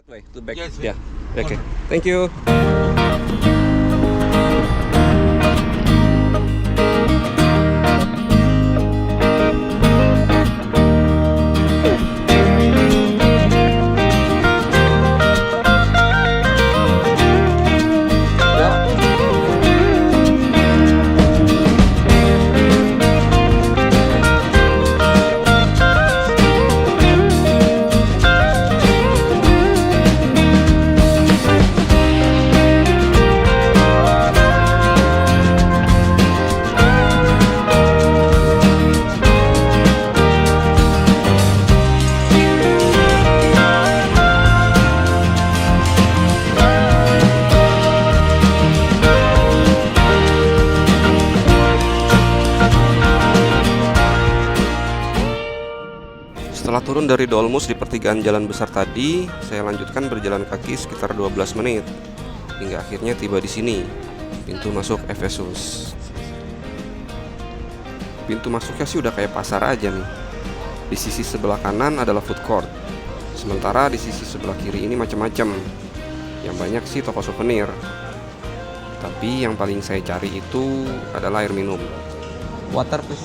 Way to back. Yes, Yeah. Okay. Thank you. Setelah turun dari Dolmus di pertigaan jalan besar tadi, saya lanjutkan berjalan kaki sekitar 12 menit hingga akhirnya tiba di sini, pintu masuk Efesus. Pintu masuknya sih udah kayak pasar aja nih. Di sisi sebelah kanan adalah food court, sementara di sisi sebelah kiri ini macam-macam. Yang banyak sih toko souvenir. Tapi yang paling saya cari itu adalah air minum. Water please.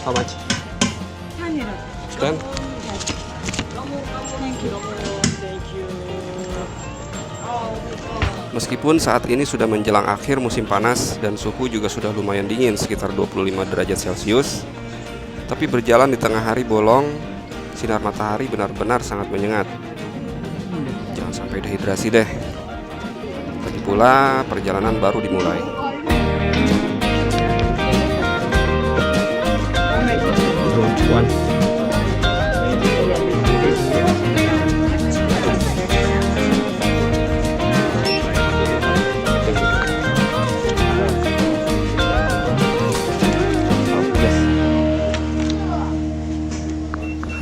How much? 100. 10? Thank you. Meskipun saat ini sudah menjelang akhir musim panas dan suhu juga sudah lumayan dingin sekitar 25 derajat Celcius, tapi berjalan di tengah hari bolong, sinar matahari benar-benar sangat menyengat. Jangan sampai dehidrasi deh. Lagi pula perjalanan baru dimulai.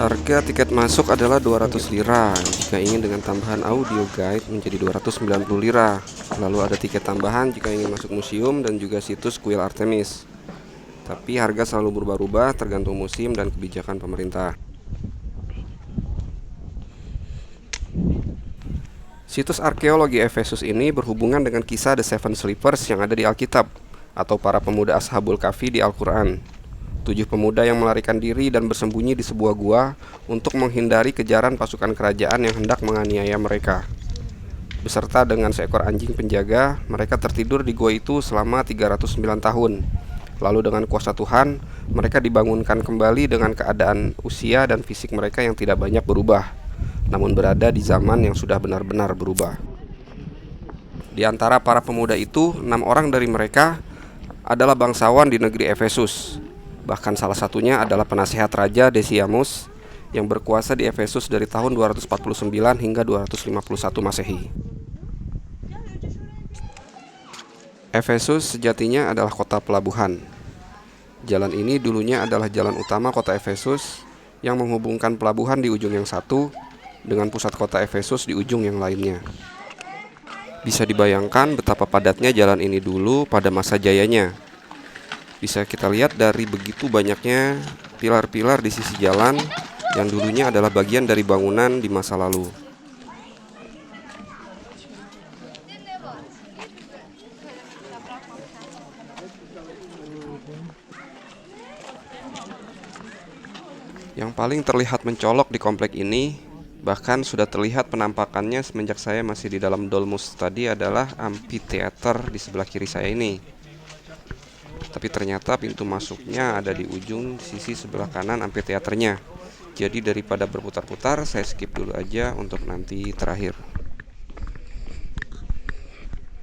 Harga tiket masuk adalah 200 lira. Jika ingin dengan tambahan audio guide menjadi 290 lira. Lalu ada tiket tambahan jika ingin masuk museum dan juga situs kuil Artemis. Tapi harga selalu berubah-ubah tergantung musim dan kebijakan pemerintah. Situs arkeologi Efesus ini berhubungan dengan kisah The Seven Sleepers yang ada di Alkitab, atau para pemuda Ashabul Kahfi di Al-Quran. 7 pemuda yang melarikan diri dan bersembunyi di sebuah gua untuk menghindari kejaran pasukan kerajaan yang hendak menganiaya mereka. Beserta dengan seekor anjing penjaga, mereka tertidur di gua itu selama 309 tahun. Lalu dengan kuasa Tuhan, mereka dibangunkan kembali dengan keadaan usia dan fisik mereka yang tidak banyak berubah, namun berada di zaman yang sudah benar-benar berubah. Di antara para pemuda itu, 6 orang dari mereka adalah bangsawan di negeri Efesus. Bahkan salah satunya adalah penasehat Raja Decianus yang berkuasa di Efesus dari tahun 249 hingga 251 Masehi. Efesus sejatinya adalah kota pelabuhan. Jalan ini dulunya adalah jalan utama kota Efesus yang menghubungkan pelabuhan di ujung yang satu dengan pusat kota Efesus di ujung yang lainnya. Bisa dibayangkan betapa padatnya jalan ini dulu pada masa jayanya. Bisa kita lihat dari begitu banyaknya pilar-pilar di sisi jalan yang dulunya adalah bagian dari bangunan di masa lalu. Yang paling terlihat mencolok di komplek ini, bahkan sudah terlihat penampakannya semenjak saya masih di dalam Dolmus tadi, adalah amphitheater di sebelah kiri saya ini. Tapi ternyata pintu masuknya ada di ujung sisi sebelah kanan amphitheaternya. Jadi daripada berputar-putar, saya skip dulu aja untuk nanti terakhir.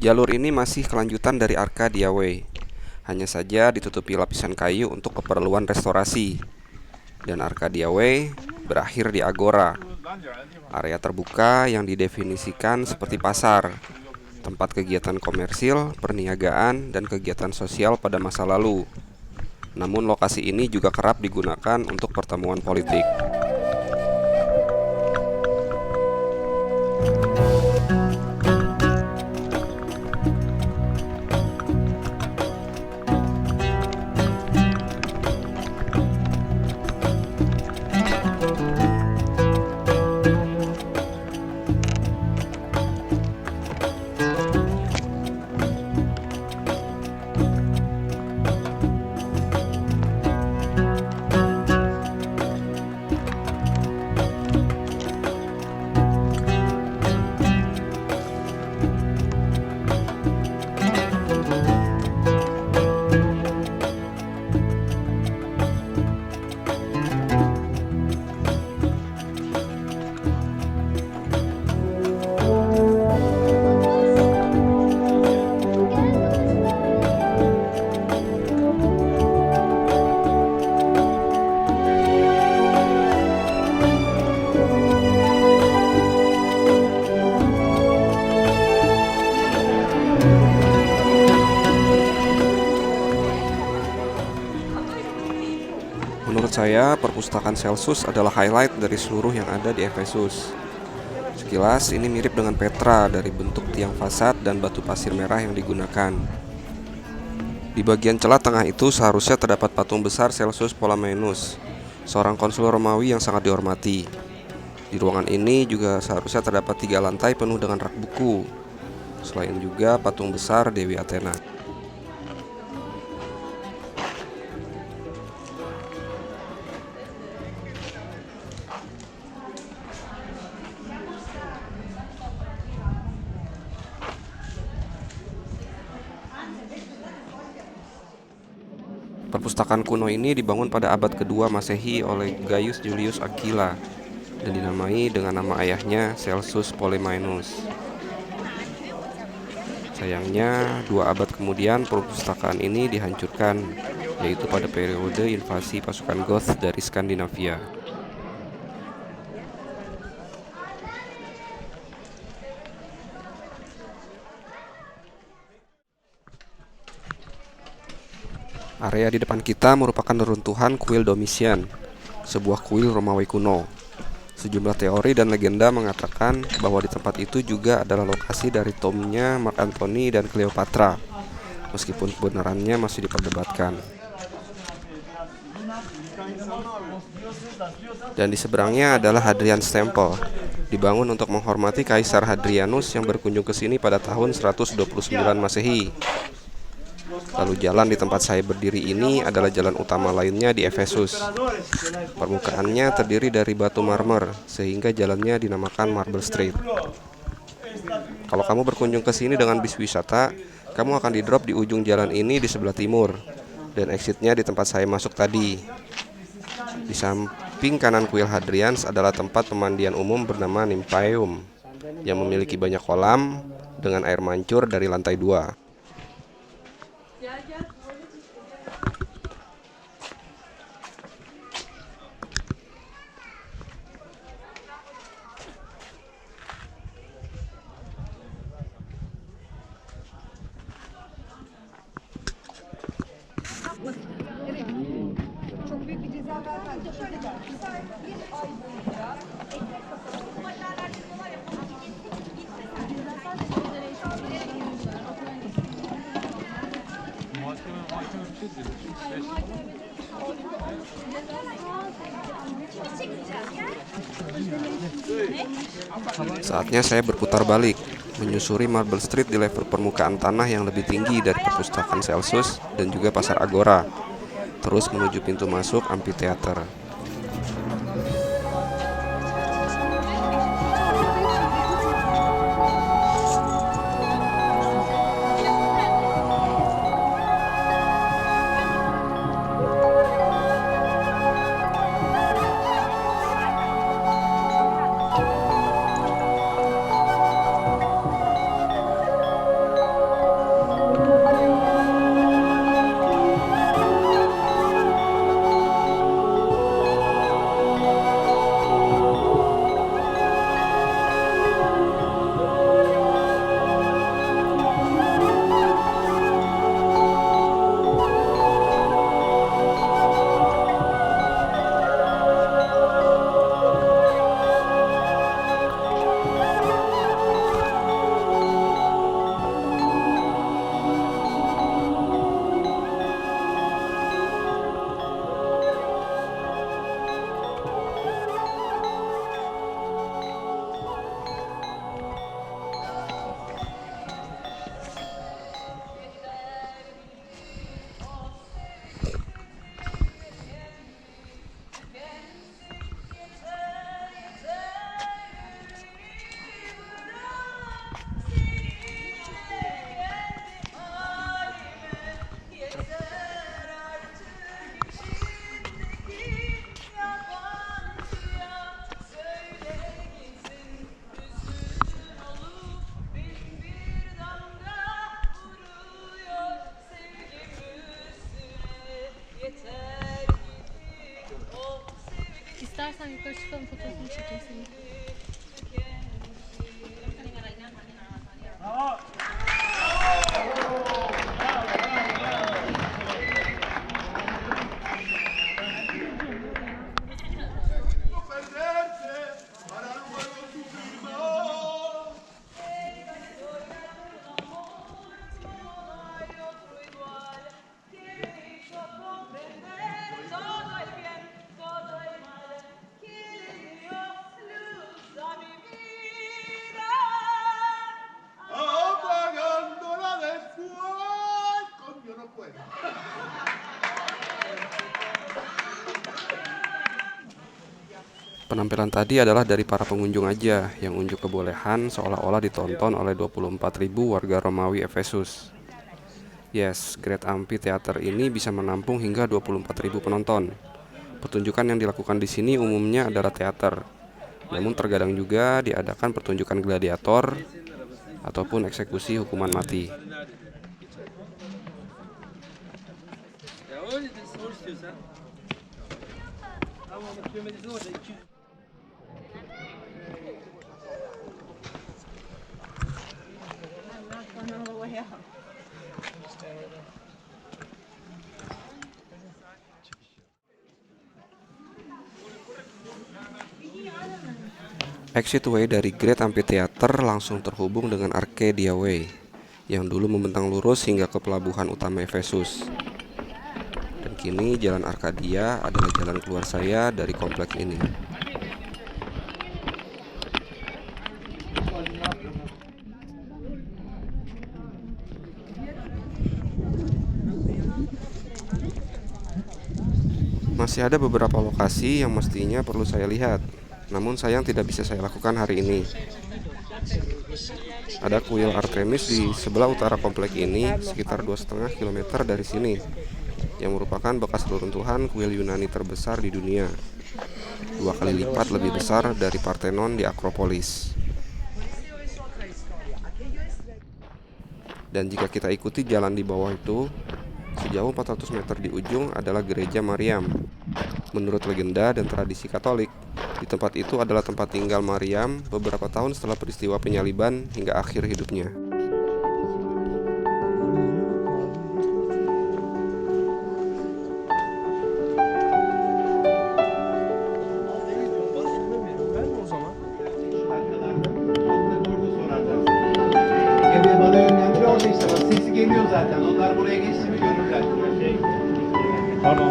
Jalur ini masih kelanjutan dari Arcadia Way. Hanya saja ditutupi lapisan kayu untuk keperluan restorasi. Dan Arcadia Way berakhir di Agora, area terbuka yang didefinisikan seperti pasar, tempat kegiatan komersil, perniagaan, dan kegiatan sosial pada masa lalu. Namun lokasi ini juga kerap digunakan untuk pertemuan politik. saya, perpustakaan Celsus adalah highlight dari seluruh yang ada di Efesus. Sekilas, ini mirip dengan Petra dari bentuk tiang fasad dan batu pasir merah yang digunakan. Di bagian celah tengah itu seharusnya terdapat patung besar Celsus Polamenus, seorang konsul Romawi yang sangat dihormati. Di ruangan ini juga seharusnya terdapat 3 lantai penuh dengan rak buku. Selain juga patung besar Dewi Athena. Perpustakaan kuno ini dibangun pada abad kedua Masehi oleh Gaius Julius Aquila dan dinamai dengan nama ayahnya Celsus Polemaenus. Sayangnya, 2 abad kemudian perpustakaan ini dihancurkan, yaitu pada periode invasi pasukan Goth dari Skandinavia. Area di depan kita merupakan reruntuhan kuil Domitian, sebuah kuil Romawi kuno. Sejumlah teori dan legenda mengatakan bahwa di tempat itu juga adalah lokasi dari tomnya Mark Antony dan Cleopatra, meskipun kebenarannya masih diperdebatkan. Dan di seberangnya adalah Hadrian's Temple, dibangun untuk menghormati Kaisar Hadrianus yang berkunjung ke sini pada tahun 129 Masehi. Lalu jalan di tempat saya berdiri ini adalah jalan utama lainnya di Efesus. Permukaannya terdiri dari batu marmer, sehingga jalannya dinamakan Marble Street. Kalau kamu berkunjung ke sini dengan bis wisata, kamu akan di-drop di ujung jalan ini di sebelah timur, dan exitnya di tempat saya masuk tadi. Di samping kanan kuil Hadrianus adalah tempat pemandian umum bernama Nymphaeum, yang memiliki banyak kolam dengan air mancur dari lantai 2. Saatnya saya berputar balik, menyusuri Marble Street di level permukaan tanah yang lebih tinggi dari perpustakaan Celsus dan juga pasar Agora, terus menuju pintu masuk amphitheater. İstersen yukarı çıkalım fotoğrafını çekeyim senin. Penampilan tadi adalah dari para pengunjung aja yang unjuk kebolehan seolah-olah ditonton oleh 24.000 warga Romawi Efesus. Yes, Great Amphitheater ini bisa menampung hingga 24.000 penonton. Pertunjukan yang dilakukan di sini umumnya adalah teater. Namun terkadang juga diadakan pertunjukan gladiator ataupun eksekusi hukuman mati. Exitway dari Great Amphitheater langsung terhubung dengan Arcadia Way yang dulu membentang lurus hingga ke pelabuhan utama Efesus. Dan kini jalan Arcadia adalah jalan keluar saya dari kompleks ini. Masih ada beberapa lokasi yang mestinya perlu saya lihat, namun sayang tidak bisa saya lakukan hari ini. Ada kuil Artemis di sebelah utara komplek ini, sekitar 2,5 km dari sini, yang merupakan bekas reruntuhan kuil Yunani terbesar di dunia, 2 kali lipat lebih besar dari Parthenon di Akropolis. Dan jika kita ikuti jalan di bawah itu, sejauh 400 meter di ujung adalah Gereja Mariam. Menurut legenda dan tradisi Katolik, di tempat itu adalah tempat tinggal Mariam beberapa tahun setelah peristiwa penyaliban hingga akhir hidupnya. Bana yönlendir orada işte bak sesi geliyor zaten. Onlar buraya geçti mi görürler. Pardon.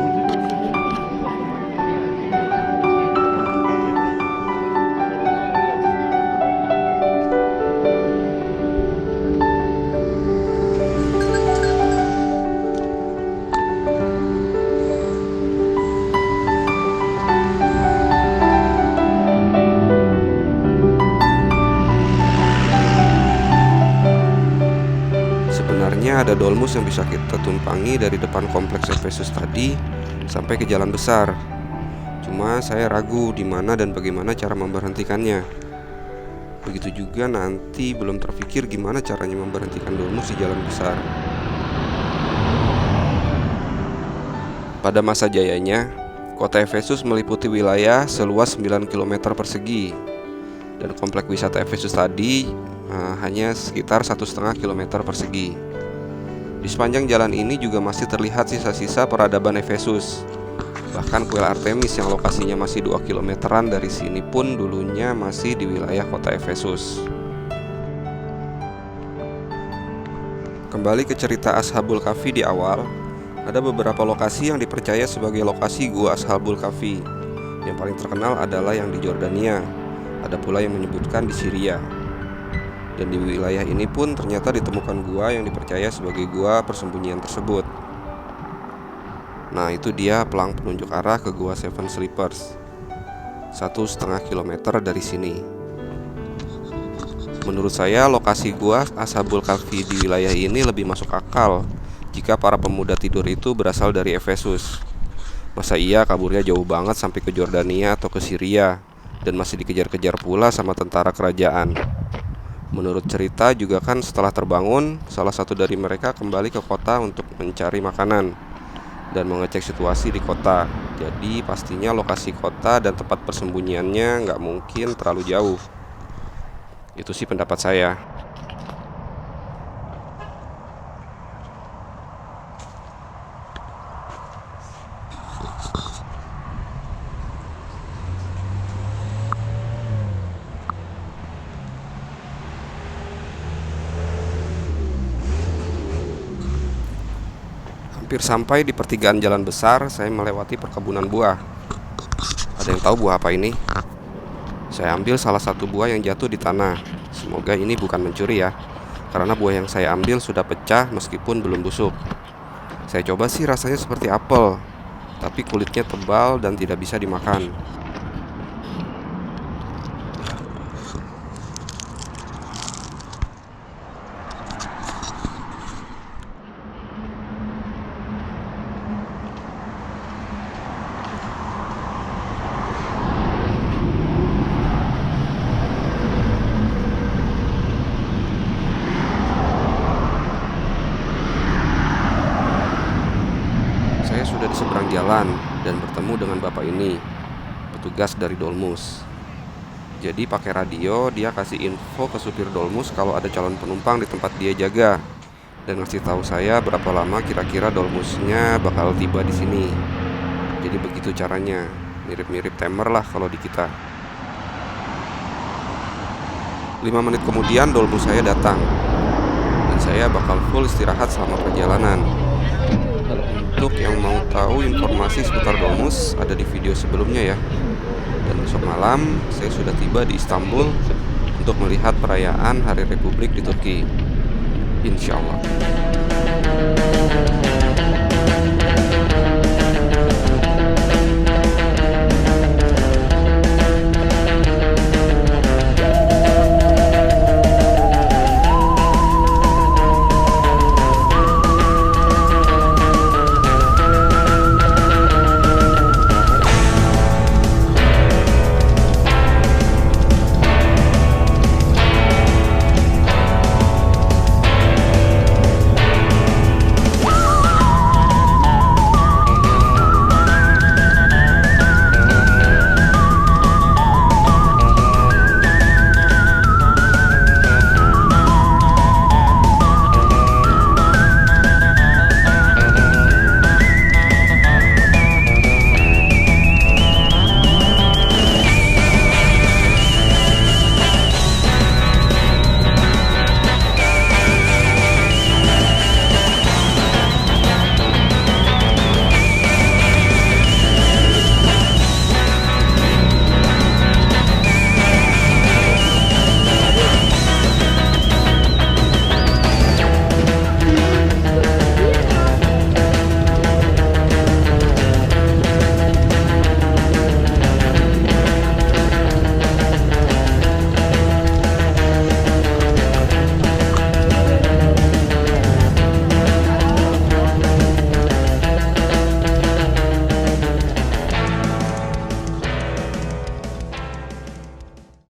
Sebenarnya ada dolmus yang bisa kita tumpangi dari depan kompleks Efesus tadi sampai ke jalan besar. Cuma saya ragu di mana dan bagaimana cara memberhentikannya. Begitu juga nanti belum terpikir gimana caranya memberhentikan dolmus di jalan besar. Pada masa jayanya, kota Efesus meliputi wilayah seluas 9 km persegi. Dan kompleks wisata Efesus tadi hanya sekitar 1,5 km persegi. Di sepanjang jalan ini juga masih terlihat sisa-sisa peradaban Efesus. Bahkan kuil Artemis yang lokasinya masih 2 kilometeran dari sini pun dulunya masih di wilayah kota Efesus. Kembali ke cerita Ashabul Kahfi di awal, ada beberapa lokasi yang dipercaya sebagai lokasi gua Ashabul Kahfi. Yang paling terkenal adalah yang di Jordania. Ada pula yang menyebutkan di Syria. Dan di wilayah ini pun ternyata ditemukan gua yang dipercaya sebagai gua persembunyian tersebut. Nah, itu dia pelang penunjuk arah ke gua Seven Sleepers, 1,5 km dari sini. Menurut saya lokasi gua Ashabul Kahfi di wilayah ini lebih masuk akal jika para pemuda tidur itu berasal dari Efesus. Masa iya kaburnya jauh banget sampai ke Jordania atau ke Syria dan masih dikejar-kejar pula sama tentara kerajaan. Menurut cerita juga kan setelah terbangun, salah satu dari mereka kembali ke kota untuk mencari makanan dan mengecek situasi di kota. Jadi pastinya lokasi kota dan tempat persembunyiannya nggak mungkin terlalu jauh. Itu sih pendapat saya. Hampir sampai di pertigaan jalan besar, saya melewati perkebunan buah. Ada yang tahu buah apa ini? Saya ambil salah satu buah yang jatuh di tanah. Semoga ini bukan mencuri ya, karena buah yang saya ambil sudah pecah meskipun belum busuk. Saya coba sih rasanya seperti apel, tapi kulitnya tebal dan tidak bisa dimakan. jalan dan bertemu dengan bapak ini, petugas dari Dolmus. Jadi pakai radio dia kasih info ke supir Dolmus kalau ada calon penumpang di tempat dia jaga, dan ngasih tahu saya berapa lama kira-kira Dolmusnya bakal tiba di sini. Jadi begitu caranya, mirip-mirip timer lah kalau di kita. 5 menit kemudian Dolmus saya datang, dan saya bakal full istirahat selama perjalanan. Untuk yang mau tahu informasi seputar Dolmus ada di video sebelumnya ya. Dan besok malam saya sudah tiba di Istanbul untuk melihat perayaan Hari Republik di Turki, insya Allah.